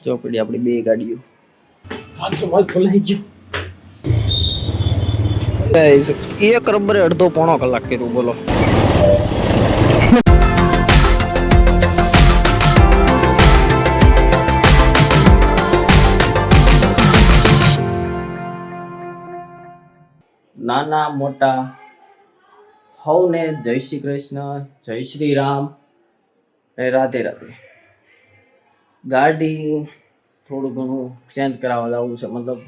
ચોપડી આપણી બે ગાડીઓ હાથ તો માલ ખોલાઈ ગયો ગાઈસ એક રબરે અડધો પોણો કલાક કર્યું બોલો નાના મોટા હવને જય શ્રી કૃષ્ણ જય શ્રી રામ રાધે રાધે ગાડી થોડું ઘણું ચેન્જ કરાવવા જવું છે મતલબ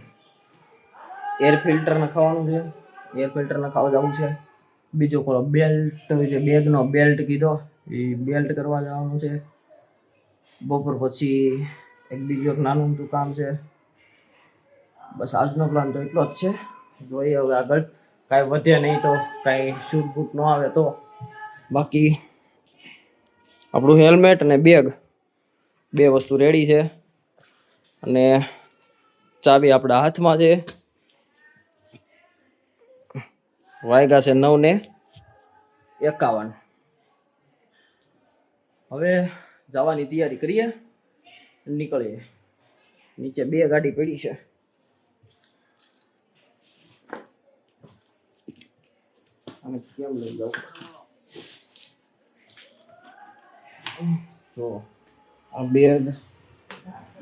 એર ફિલ્ટર નખાવાનું છે એર ફિલ્ટર નખાવા જવું છે બીજો કોલો બેલ્ટ જે બેગનો બેલ્ટ કીધો એ બેલ્ટ કરવા જવાનું છે બપોર પછી એક બીજું એક નાનું મોટું કામ છે બસ આજનો પ્લાન તો એટલો જ છે જોઈએ હવે આગળ કાંઈ વધે નહીં તો કાંઈ શૂટ બૂટ ન આવે તો બાકી આપણું હેલ્મેટ અને બેગ બે વસ્તુ રેડી છે અને ચાવી આપણા હાથમાં છે વાગ્યા છે 9:51 હવે જવાની તૈયારી કરીએ નીકળીએ નીચે બે ગાડી પડી છે અને કેમ લઈ જાઉં તો આ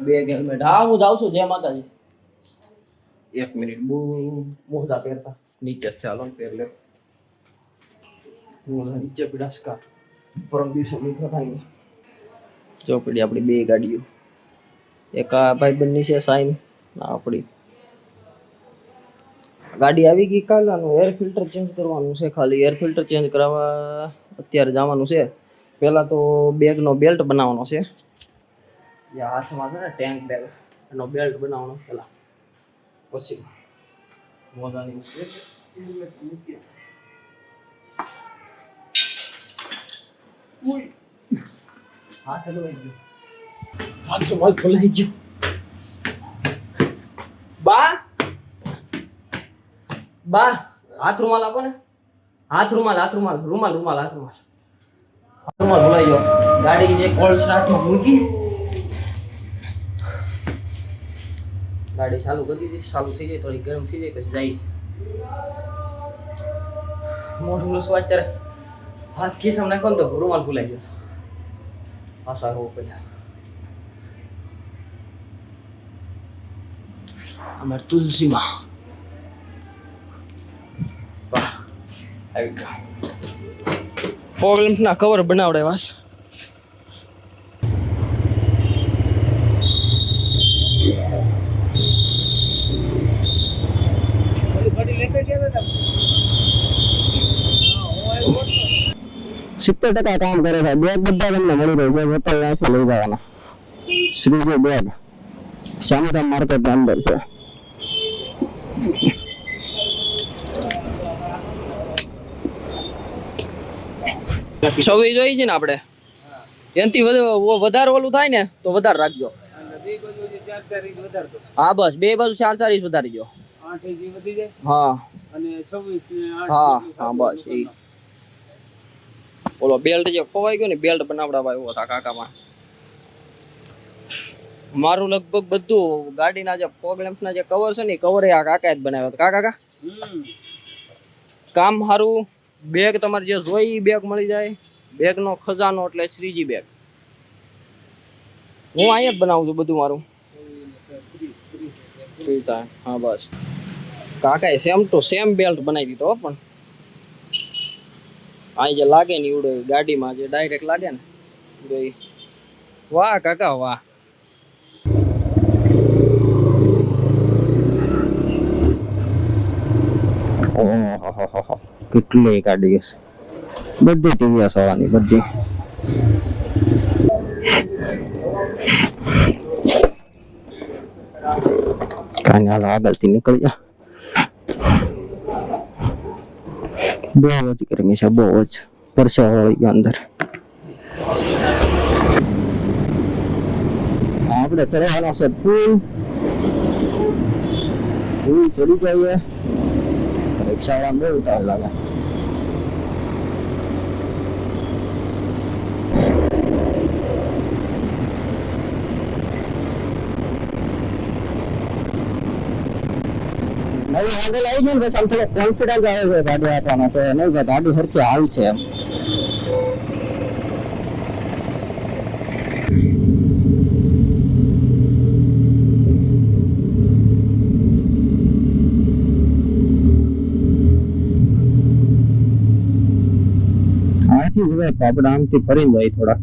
બેગ હેલ્મેટ હા હું જાઉં છું જય માતાજી 1 મિનિટ બહુ મોજા પહેરતા નીચે ચાલો પહેર લે નીચે પીડાસકા પરમ દિવસે નીકળતા ચોપડી આપણી બે ગાડીઓ એક આ ભાઈબંધની છે સાઈન આપણી ગાડી આવી ગઈ કાલનું એર ફિલ્ટર ચેન્જ કરવાનું છે ખાલી એર ફિલ્ટર ચેન્જ કરાવવા અત્યારે જવાનું છે પહેલાં તો બેગનો બેલ્ટ બનાવવાનો છે જે હાથમાં છે ને ટેન્ક બેગ એનો બેલ્ટ બનાવવાનો પહેલાં પછી મોજાની મૂકીએ હાથ હલવાઈ ગયો હાથ તો માલ ખોલાઈ ગયો બા હાથ રૂમાલ આપો ને હાથ રૂમાલ રૂમાલ ભૂલાઈ ગયો ગાડી જે કોલ્ડ સ્ટાર્ટમાં મૂકી ગાડી ચાલુ કરી દીધી ચાલુ થઈ જાય થોડી ગરમ થઈ જાય પછી જાય મોઢું લસવા અત્યારે હાથ ખિસ્સામાં નાખો ને તો રૂમાલ ભૂલાઈ ગયો આશા હોવું પડે અમારે તુલસીમાં પ્રોબ્લેમ્સ ના કવર બનાવડે વાસ સિત્તેર ટકા કામ કરે છે બેગ બધા તમને મળી રહ્યું છે હોટલ ત્યાંથી લઈ જવાના શ્રીજી બેગ શ્યામધામ માર્કેટ અંદર છે છવ્વીસ જોઈ છે ને આપણે એનાથી વધારે ઓલું થાય ને તો વધારે રાખજો હા બસ બે બાજુ 4 ઇંચ વધારી દો હા હા હા બસ એ ઓલો બેલ્ટ જે ખોવાઈ ગયો ને બેલ્ટ બનાવડાવા એવો હતા કાકામાં મારું લગભગ બધું ગાડીના જે પ્રોબ્લેમ્સના જે કવર છે ને કવર એ આ કાકાએ જ બનાવ્યા હતા કાકા કામ સારું બેગ તમારે જે જોઈ બેગ મળી જાય બેગનો ખજાનો એટલે શ્રીજી બેગ હું અહીંયા જ બનાવું છું બધું મારું હા બસ કાકાએ સેમ ટુ સેમ બેલ્ટ બનાવી દીધો પણ અહીં જે લાગે ને એવડો ગાડીમાં જે ડાયરેક્ટ લાગે ને વાહ કાકા વાહ કેટલી ગાડી હશે બધી ટીવીએસ હોવાની બધી કાંઈ હાલ આગળથી નીકળી જા બહુ જ ગરમી છે બહુ જ પરસેવો વળી ગયો અંદર આપણે ચડવાનો છે પુલ ચડી જઈએ રિક્ષાવાળા બહુ ઉતાવળ લાગે હવે આગળ આવી ગયું બસ આમ થોડો કોન્ફિડન્સ આવે છે ગાડી આપવાનો તો નહીં ભાઈ ગાડી સરખી હાલ છે એમ. આથી જ ભાઈ આપણે આમથી ફરીને જાય થોડા.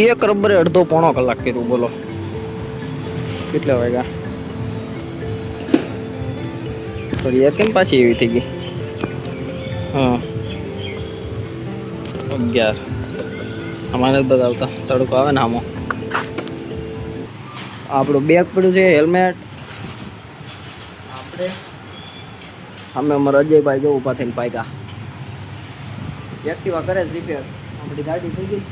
એક રબરે અડધો પોણો કલાક કીધું. બોલો કેટલા વાગ્યા? થોડી યાર કેમ પાછી એવી થઈ ગઈ? હા 11 અમારે બતાવતા તડકો આવે ને આમાં. આપણું બેગ પડ્યું છે, હેલ્મેટ આપણે અમે અમારા અજયભાઈ જો ઊભા થઈને પાક્યા. એક્ટિવા કરે છે રિપેર. આપણી ગાડી થઈ ગઈ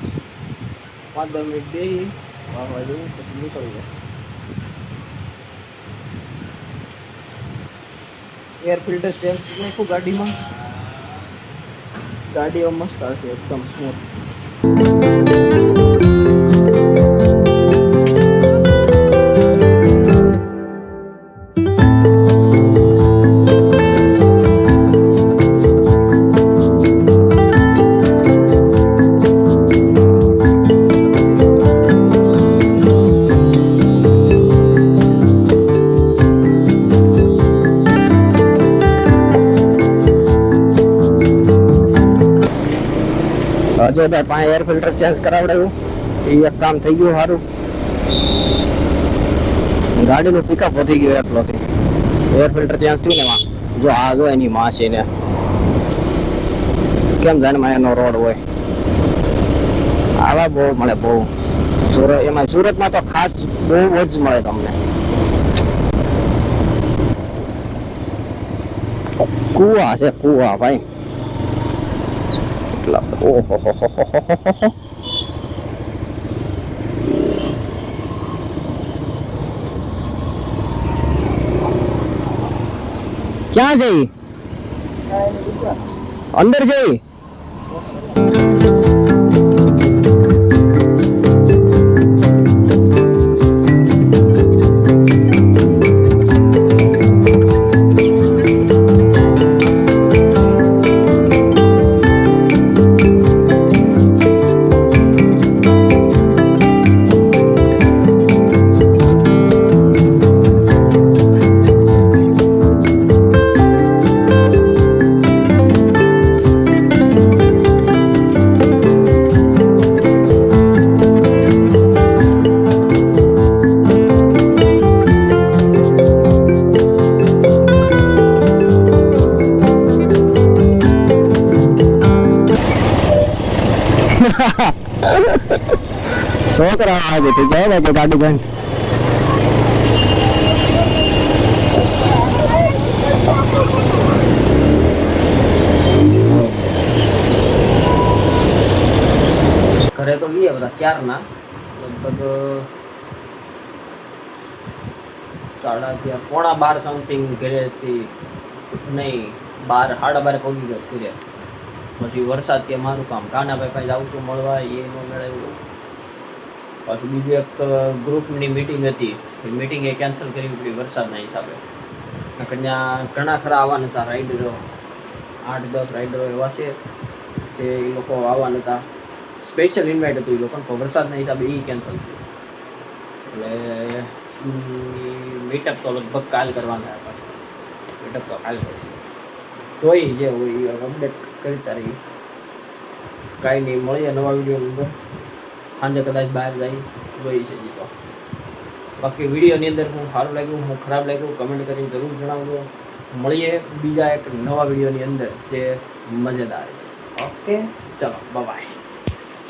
5-10 મિનિટ બેસી વાહવા જવું પછી નીકળી જાય. એર ફિલ્ટર ચેન્જ નાખ્યું ગાડીમાં. ગાડીઓ મસ્ત હશે એકદમ સ્મૂથ. અજયભાઈ પાસે એર ફિલ્ટર ચેન્જ કરાવડાવ્યું એ એક કામ થઈ ગયું સારું. ગાડીનું પિકઅપ વધી ગયું એટલોથી. એર ફિલ્ટર ચેન્જ થયું ને એમાં જો આ જો એની માં છે ને કેમ જાણમાં એનો રોડ હોય. આવા બહુ મળે બહુ. સુરત એમાં સુરતમાં તો ખાસ બહુ જ મળે તમને. કુવા છે કુવા ભાઈ. ઓહો ક્યાં છે અંદર છે? છોકરા આજે થઈ જાય કે ગાડી બંધ. ઘરે તો ગયા બધા ક્યારના લગભગ 11:30 પોણા 12 સમથિંગ ઘરેથી નહીં 12 સાડા 12 પહોંચી ગયો ઘરે. પછી વરસાદ કે મારું કામ કાનાભાઈ પાસે આવતું મળવા એ ન મેળવ્યું. પાછું બીજું એક ગ્રુપની મિટિંગ હતી એ મિટિંગ એ કેન્સલ કરવી પડી વરસાદના હિસાબે. ત્યાં ઘણા ખરા આવવાના હતા રાઈડરો 8-10 રાઇડરો એવા છે જે એ લોકો આવવાના હતા. સ્પેશિયલ ઇન્વાઇટ હતું એ લોકોને, પણ વરસાદના હિસાબે એ કેન્સલ થયું. એટલે મીટઅપ તો લગભગ કાલ કરવાના હતા. મીટઅપ તો કાલ કરશે. જોઈ જે હોય એ અપડેટ કરતા રહી. કાંઈ નહીં, મળીએ નવા વિડીયોની અંદર. સાંજે કદાચ બહાર જાય જોઈ છે જીતો. બાકી વિડીયોની અંદર હું સારું લાગ્યું, હું ખરાબ લાગ્યું, કમેન્ટ કરીને જરૂર જણાવજો. મળીએ બીજા એક નવા વિડીયોની અંદર જે મજેદાર છે. ઓકે, ચલો બાય.